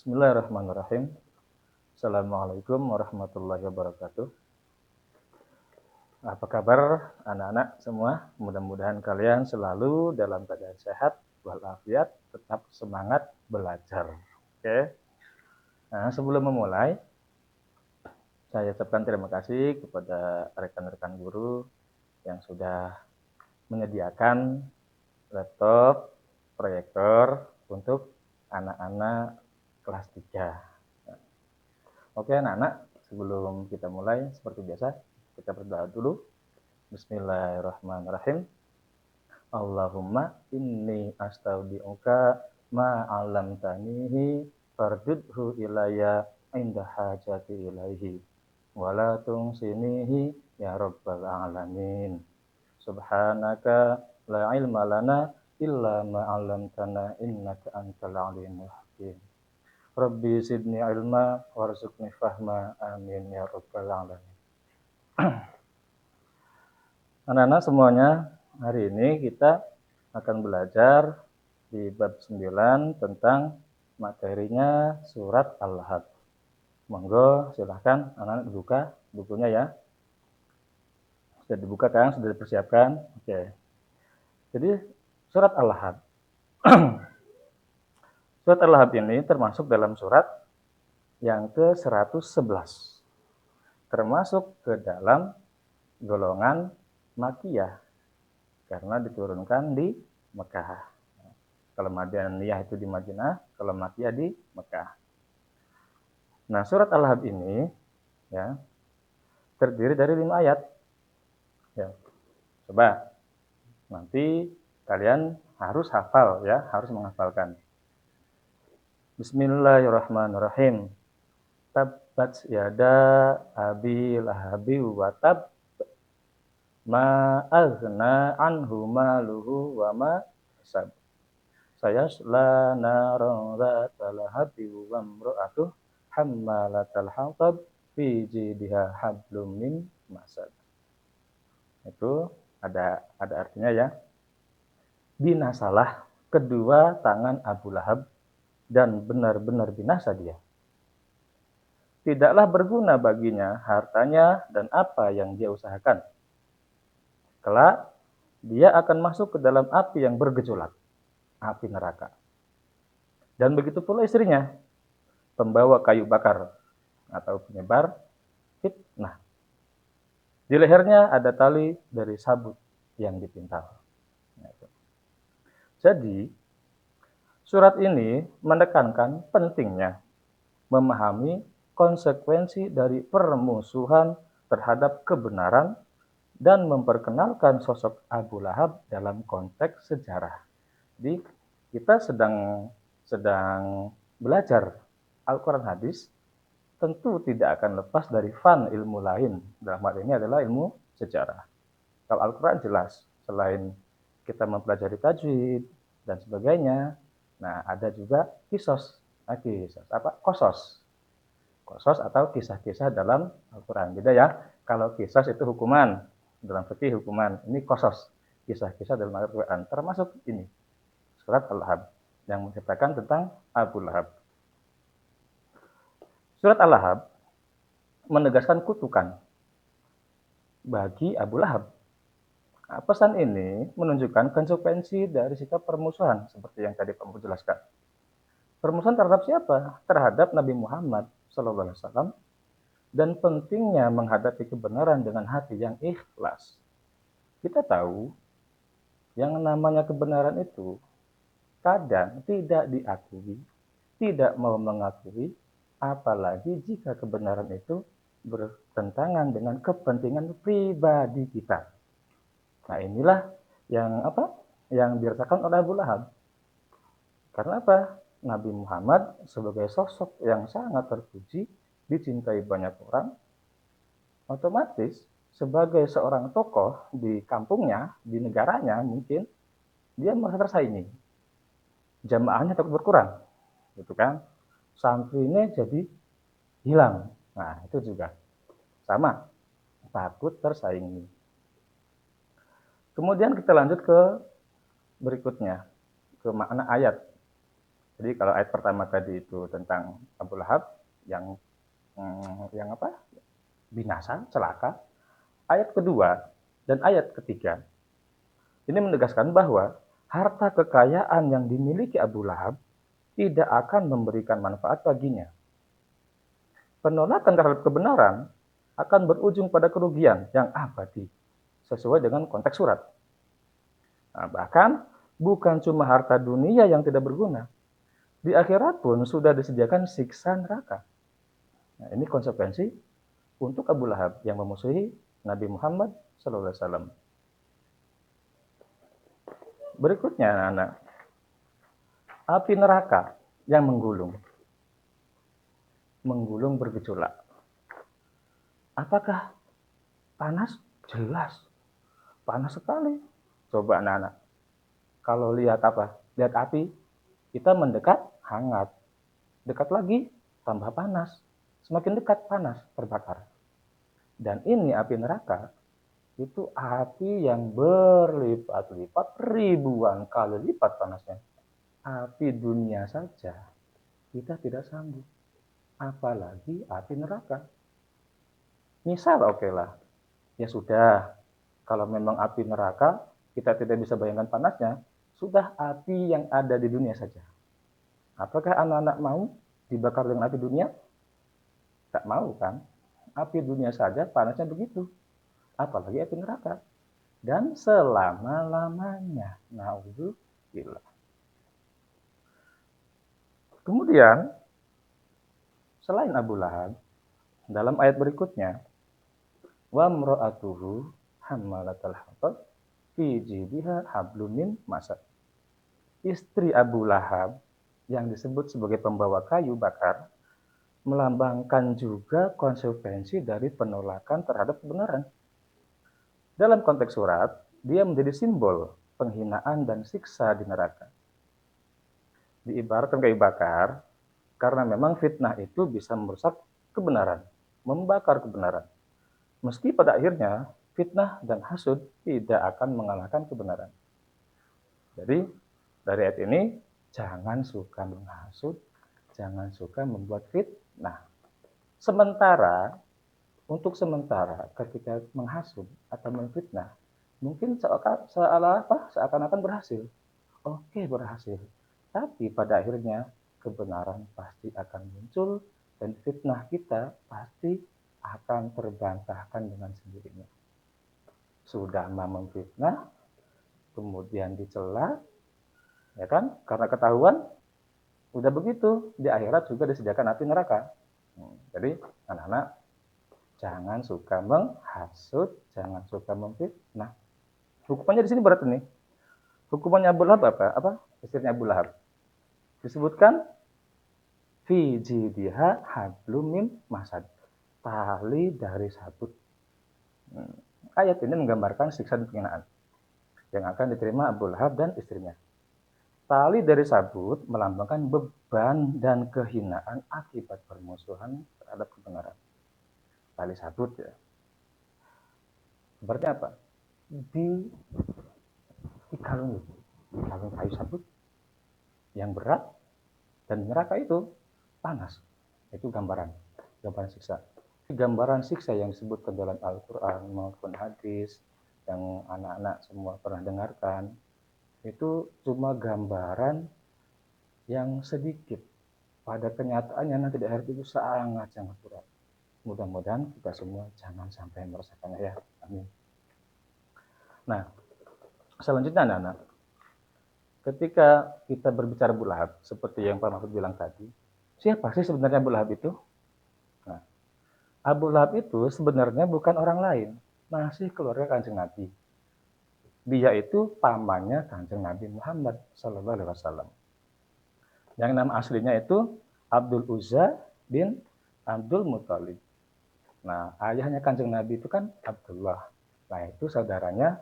Bismillahirrahmanirrahim. Assalamualaikum warahmatullahi wabarakatuh. Apa kabar anak-anak semua? Mudah-mudahan kalian selalu dalam keadaan sehat, walafiat, tetap semangat belajar. Oke. Nah, sebelum memulai, saya ucapkan terima kasih kepada rekan-rekan guru yang sudah menyediakan laptop, proyektor untuk anak-anak kelas 3. Oke anak-anak, sebelum kita mulai seperti biasa, kita berdoa dulu. Bismillahirrahmanirrahim. Allahumma inni astaudi'uka ma'alamtanihi fardudhu ilayya inda hajati ilaihi wala tungsinihi ya rabbal alamin. Subhanaka la ilma lana illa ma'alamtana innaka antal alimul hakim. Rabbi zidni ilma warzuqni fahma amin ya rabbal alamin. Anak-anak semuanya, hari ini kita akan belajar di bab 9 tentang materinya surat Al-Lahab. Monggo silahkan anak-anak dibuka bukunya ya. Sudah dibuka kan? Sudah dipersiapkan? Oke. Jadi surat Al-Lahab. Surat Al-Lahab ini termasuk dalam surat yang ke-111. Termasuk ke dalam golongan Makiyah karena diturunkan di Mekah. Kalau Madaniyah itu di Madinah, kalau Makiyah di Mekah. Nah, surat Al-Lahab ini ya terdiri dari 5 ayat. Ya. Coba nanti kalian harus hafal ya, harus menghafalkan. Bismillahirrahmanirrahim. Tabbat yada abi lahabi wa tab ma aghna anhu maluhu wa ma kasab. Sayasla naran dzatal lahabi wa imra'atuh hammalatal hatab fi jidha hablum min masad. Itu ada artinya ya. Binasalah kedua tangan Abu Lahab dan benar-benar binasa dia. Tidaklah berguna baginya hartanya dan apa yang dia usahakan. Kelak dia akan masuk ke dalam api yang bergejolak, api neraka. Dan begitu pula istrinya, pembawa kayu bakar atau penyebar fitnah. Di lehernya ada tali dari sabut yang dipintal. Jadi, surat ini menekankan pentingnya memahami konsekuensi dari permusuhan terhadap kebenaran dan memperkenalkan sosok Abu Lahab dalam konteks sejarah. Jadi kita sedang belajar Al-Quran hadis, tentu tidak akan lepas dari fan ilmu lain. Dalam hal ini adalah ilmu sejarah. Kalau Al-Quran jelas, selain kita mempelajari tajwid dan sebagainya, nah ada juga kisos, kosos. Kosos atau kisah-kisah dalam Al-Quran. Beda ya, kalau kisos itu hukuman, dalam fikih hukuman. Ini kosos, kisah-kisah dalam Al-Quran. Termasuk ini, surat Al-Lahab, yang menceritakan tentang Abu Lahab. Surat Al-Lahab menegaskan kutukan bagi Abu Lahab. Nah, pesan ini menunjukkan konsekuensi dari sikap permusuhan, seperti yang tadi Pak jelaskan. Permusuhan terhadap siapa? Terhadap Nabi Muhammad SAW. Dan pentingnya menghadapi kebenaran dengan hati yang ikhlas. Kita tahu yang namanya kebenaran itu kadang tidak diakui, tidak mau mengakui, apalagi jika kebenaran itu bertentangan dengan kepentingan pribadi kita. Nah, inilah yang dirasakan oleh Abu Lahab. Karena apa? Nabi Muhammad sebagai sosok yang sangat terpuji, dicintai banyak orang, otomatis sebagai seorang tokoh di kampungnya, di negaranya mungkin, dia merasa tersaingi. Jamaahnya takut berkurang, gitu kan? Santrinya jadi hilang. Nah, itu juga sama, takut tersaingi. Kemudian kita lanjut ke berikutnya, ke makna ayat. Jadi kalau ayat pertama tadi itu tentang Abu Lahab yang yang apa? Binasa, celaka. Ayat kedua dan ayat ketiga ini menegaskan bahwa harta kekayaan yang dimiliki Abu Lahab tidak akan memberikan manfaat baginya. Penolakan terhadap kebenaran akan berujung pada kerugian yang abadi sesuai dengan konteks surat. Nah, bahkan bukan cuma harta dunia yang tidak berguna, di akhirat pun sudah disediakan siksa neraka. Nah, ini konsekuensi untuk Abu Lahab yang memusuhi Nabi Muhammad SAW. Berikutnya, anak, api neraka yang menggulung bergejolak. Apakah panas? Jelas, panas sekali. Coba anak-anak, kalau lihat apa? Lihat api, kita mendekat, hangat. Dekat lagi, tambah panas. Semakin dekat, panas, terbakar. Dan ini api neraka, itu api yang berlipat-lipat, ribuan kali lipat panasnya. Api dunia saja, kita tidak sanggup. Apalagi api neraka. Misal oke lah, ya sudah, kalau memang api neraka, kita tidak bisa bayangkan panasnya, sudah api yang ada di dunia saja. Apakah anak-anak mau dibakar dengan api dunia? Tak mau kan? Api dunia saja panasnya begitu. Apalagi api neraka. Dan selama-lamanya. Na'udzubillah. Kemudian, selain Abu Lahab, dalam ayat berikutnya, wa mra'atuhu hammalatal hatab fi jidiha hablum min masad. Istri Abu Lahab yang disebut sebagai pembawa kayu bakar melambangkan juga konsekuensi dari penolakan terhadap kebenaran. Dalam konteks surat, dia menjadi simbol penghinaan dan siksa di neraka. Diibaratkan kayu bakar karena memang fitnah itu bisa merusak kebenaran, membakar kebenaran. Meski pada akhirnya fitnah dan hasud tidak akan mengalahkan kebenaran. Jadi dari ayat ini jangan suka menghasut, jangan suka membuat fitnah. Untuk sementara ketika menghasut atau memfitnah, mungkin seakan-akan berhasil. Oke, berhasil. Tapi pada akhirnya kebenaran pasti akan muncul dan fitnah kita pasti akan terbantahkan dengan sendirinya. Sudah memfitnah, kemudian dicela, ya kan? Karena ketahuan, udah begitu di akhirat juga disediakan api neraka. Jadi anak-anak jangan suka menghasut, jangan suka memfitnah. Hukumannya di sini berat nih. Hukumannya Abu Lahab apa? Istrinya Abu Lahab. Disebutkan fi jidiha hablum min masad. Tali dari sabut. Ayat ini menggambarkan siksa dan penghinaan yang akan diterima Abu Lahab dan istrinya. Tali dari sabut melambangkan beban dan kehinaan akibat permusuhan terhadap kebenaran. Tali sabut ya. Seperti apa? Dikalung kayu sabut yang berat dan neraka itu panas. Itu gambaran siksa. Gambaran siksa yang disebutkan dalam Al-Quran maupun hadis yang anak-anak semua pernah dengarkan itu cuma gambaran yang sedikit. Pada kenyataannya nanti di akhirat itu sangat berat. Mudah-mudahan kita semua jangan sampai merasakannya ya. Amin. Nah, selanjutnya anak-anak, ketika kita berbicara Abu Lahab, seperti yang Pak Mahfud bilang tadi, siapa sih sebenarnya Abu Lahab itu? Nah, Abu Lahab itu sebenarnya bukan orang lain, masih keluarga Kanjeng Nabi. Dia itu pamannya Kanjeng Nabi Muhammad SAW. Yang nama aslinya itu Abdul Uzza bin Abdul Muthalib. Nah, ayahnya Kanjeng Nabi itu kan Abdullah. Nah, itu saudaranya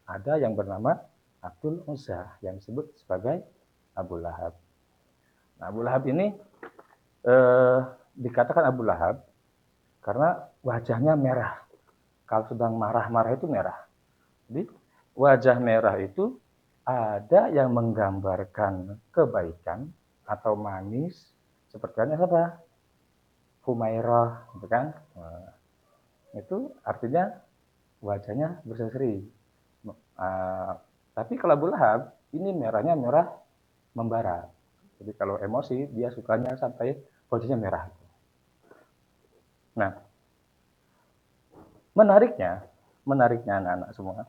ada yang bernama Abdul Uzza yang disebut sebagai Abu Lahab. Nah, Abu Lahab ini dikatakan Abu Lahab karena wajahnya merah. Kalau sedang marah-marah itu merah. Jadi wajah merah itu ada yang menggambarkan kebaikan, atau manis, seperti halnya siapa? Humairah, gitu kan? Nah, itu artinya wajahnya berseri-seri. Tapi kalau Abu Lahab, ini merahnya merah membara. Jadi kalau emosi, dia sukanya sampai wajahnya merah. Nah, menariknya anak-anak semua,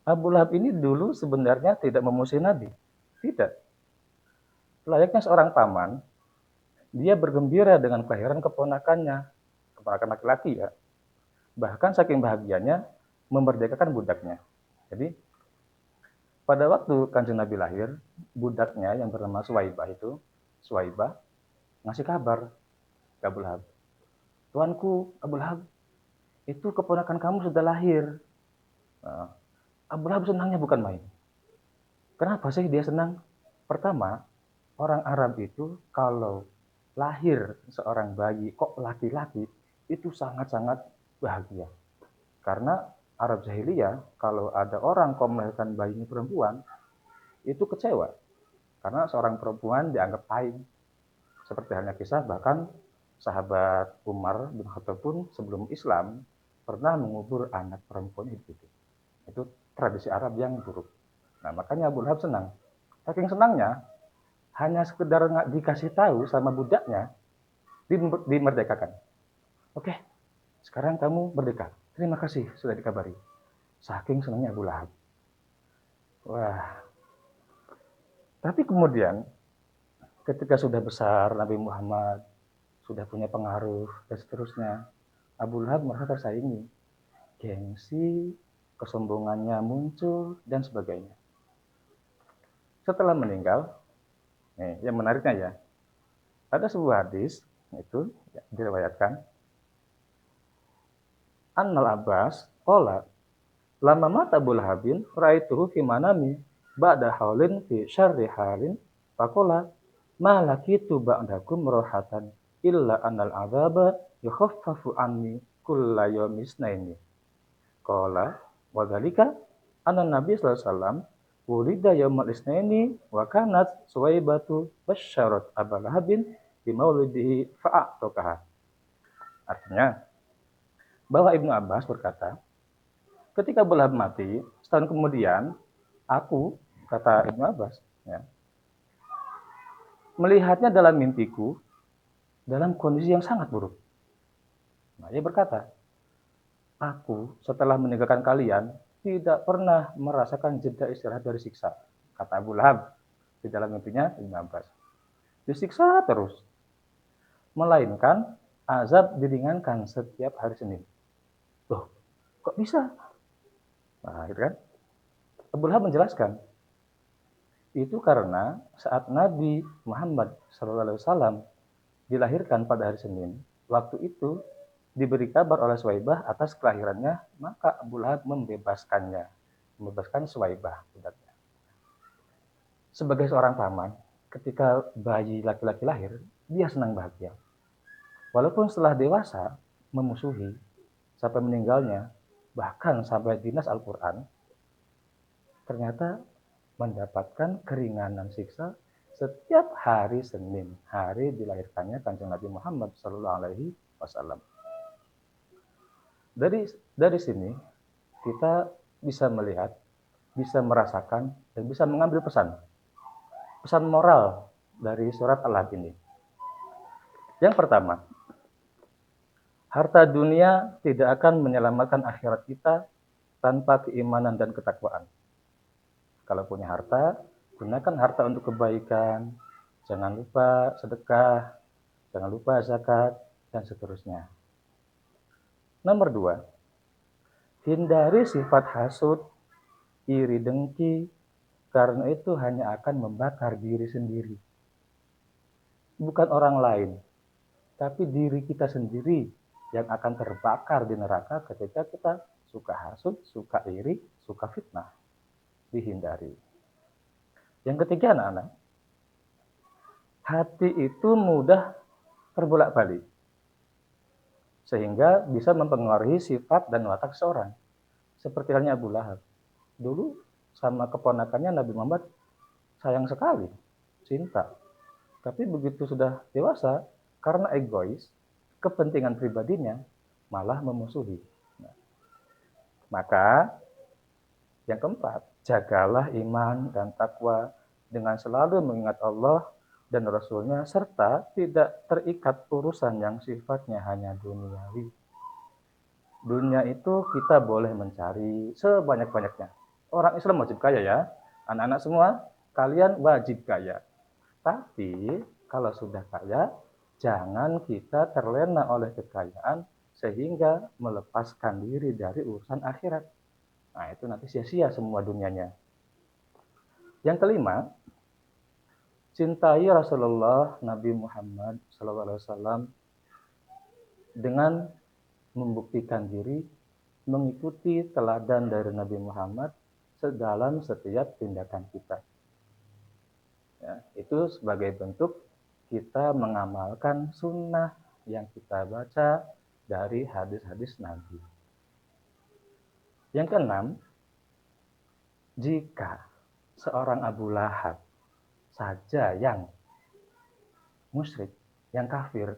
Abu Lahab ini dulu sebenarnya tidak memusuhi Nabi. Tidak. Layaknya seorang paman, dia bergembira dengan kelahiran keponakannya, keponakan laki-laki ya. Bahkan saking bahagianya memerdekakan budaknya. Jadi pada waktu Kanjeng Nabi lahir, budaknya yang bernama Suwaibah ngasih kabar ke Abu Lahab. Tuanku, Abu Lahab, itu keponakan kamu sudah lahir. Nah, Abu Lahab senangnya bukan main. Kenapa sih dia senang? Pertama, orang Arab itu kalau lahir seorang bayi kok laki-laki itu sangat-sangat bahagia. Karena Arab jahiliyah kalau ada orang kok melahirkan bayinya perempuan itu kecewa. Karena seorang perempuan dianggap aib. Seperti halnya kisah bahkan sahabat Umar bin Khattab pun sebelum Islam pernah mengubur anak perempuan itu. Itu tradisi Arab yang buruk. Nah, makanya Abu Lahab senang. Saking senangnya, hanya sekedar dikasih tahu sama budaknya, dimerdekakan. Oke, sekarang kamu merdeka. Terima kasih sudah dikabari. Saking senangnya Abu Lahab. Wah, tapi kemudian ketika sudah besar Nabi Muhammad, sudah punya pengaruh dan seterusnya, Abu Lahab merasa tersaingi. Gengsi, kesombongannya muncul, dan sebagainya. Setelah meninggal, yang menariknya ya, ada sebuah hadis, itu diriwayatkan, Annal Abbas, qala, lama mata Abu Lahabin, ra'aituhu fi manami, ba'da haulin fi syarri halin, faqala, ma lakitu ba'dakum rohatan, illa annal azaba yukhaffafu anni kulla yawmisnaini. Qala, wa dzalika anna Nabi sallallahu alaihi wasallam wulida yaumal isnaini wa kanat Suwaibatu basyarat Abu Lahabin bi maulidihi fa'atokaha. Artinya bahwa Ibnu Abbas berkata, ketika Abu Lahab mati, setahun kemudian aku, kata Ibnu Abbas, ya, melihatnya dalam mimpiku dalam kondisi yang sangat buruk. Nah, dia berkata, aku setelah meninggalkan kalian tidak pernah merasakan jeda istirahat dari siksa. Kata Abu Lahab di dalam mimpinya Ibnu Abbas. Disiksa terus. Melainkan azab diringankan setiap hari Senin. Loh, kok bisa? Nah, gitu kan? Abu Lahab menjelaskan, itu karena saat Nabi Muhammad SAW dilahirkan pada hari Senin, waktu itu diberi kabar oleh Suwaibah atas kelahirannya, maka Abu Lahab membebaskan Suwaibah. Sebagai seorang paman, ketika bayi laki-laki lahir, dia senang bahagia. Walaupun setelah dewasa, memusuhi, sampai meninggalnya, bahkan sampai dinas Al-Quran, ternyata mendapatkan keringanan siksa setiap hari Senin, hari dilahirkannya Kanjeng Nabi Muhammad SAW. Dari sini kita bisa melihat, bisa merasakan, dan bisa mengambil pesan moral dari surat Al-Lahab ini. Yang pertama, harta dunia tidak akan menyelamatkan akhirat kita tanpa keimanan dan ketakwaan. Kalau punya harta, gunakan harta untuk kebaikan, jangan lupa sedekah, jangan lupa zakat, dan seterusnya. Nomor 2, hindari sifat hasud, iri dengki, karena itu hanya akan membakar diri sendiri. Bukan orang lain, tapi diri kita sendiri yang akan terbakar di neraka ketika kita suka hasud, suka iri, suka fitnah. Dihindari. Yang ketiga, anak-anak, hati itu mudah terbolak-balik, sehingga bisa mempengaruhi sifat dan watak seorang. Seperti halnya Abu Lahab. Dulu sama keponakannya Nabi Muhammad sayang sekali. cinta. Tapi begitu sudah dewasa, karena egois, kepentingan pribadinya malah memusuhi. Nah, maka yang keempat, jagalah iman dan takwa dengan selalu mengingat Allah dan Rasul-Nya serta tidak terikat urusan yang sifatnya hanya duniawi. Dunia itu kita boleh mencari sebanyak-banyaknya. Orang Islam wajib kaya ya. Anak-anak semua, kalian wajib kaya. Tapi kalau sudah kaya, jangan kita terlena oleh kekayaan sehingga melepaskan diri dari urusan akhirat. Nah, itu nanti sia-sia semua dunianya. Yang kelima, cintai Rasulullah Nabi Muhammad SAW dengan membuktikan diri mengikuti teladan dari Nabi Muhammad dalam setiap tindakan kita. Ya, itu sebagai bentuk kita mengamalkan sunnah yang kita baca dari hadis-hadis Nabi. Yang keenam, jika seorang Abu Lahab saja yang musyrik, yang kafir,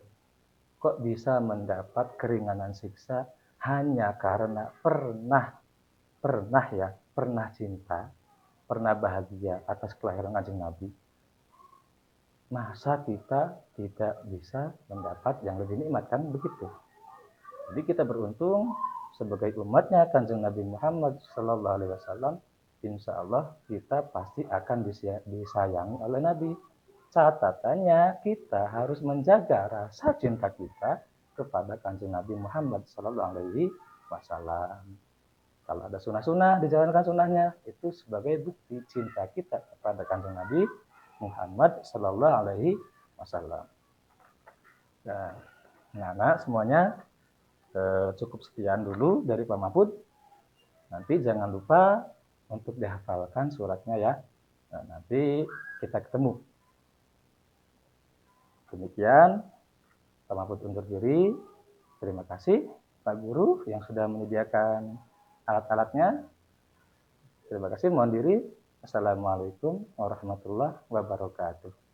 kok bisa mendapat keringanan siksa hanya karena pernah cinta, pernah bahagia atas kelahiran kanjeng Nabi. Masa kita tidak bisa mendapat yang lebih nikmat, kan begitu. Jadi kita beruntung sebagai umatnya kanjeng Nabi Muhammad Sallallahu Alaihi Wasallam. Insya Allah kita pasti akan disayangi oleh Nabi. Catatannya kita harus menjaga rasa cinta kita kepada kanjeng Nabi Muhammad Sallallahu Alaihi Wasallam. Kalau ada sunnah-sunnah, dijalankan sunnahnya, itu sebagai bukti cinta kita kepada kanjeng Nabi Muhammad Sallallahu Alaihi Wasallam. Nah, anak semuanya cukup sekian dulu dari Pak Mahfud. Nanti jangan lupa untuk dihafalkan suratnya ya. Nah, nanti kita ketemu. Demikian, Pak Mahfud undur diri. Terima kasih Pak Guru yang sudah menyediakan alat-alatnya. Terima kasih, mohon diri. Assalamualaikum warahmatullahi wabarakatuh.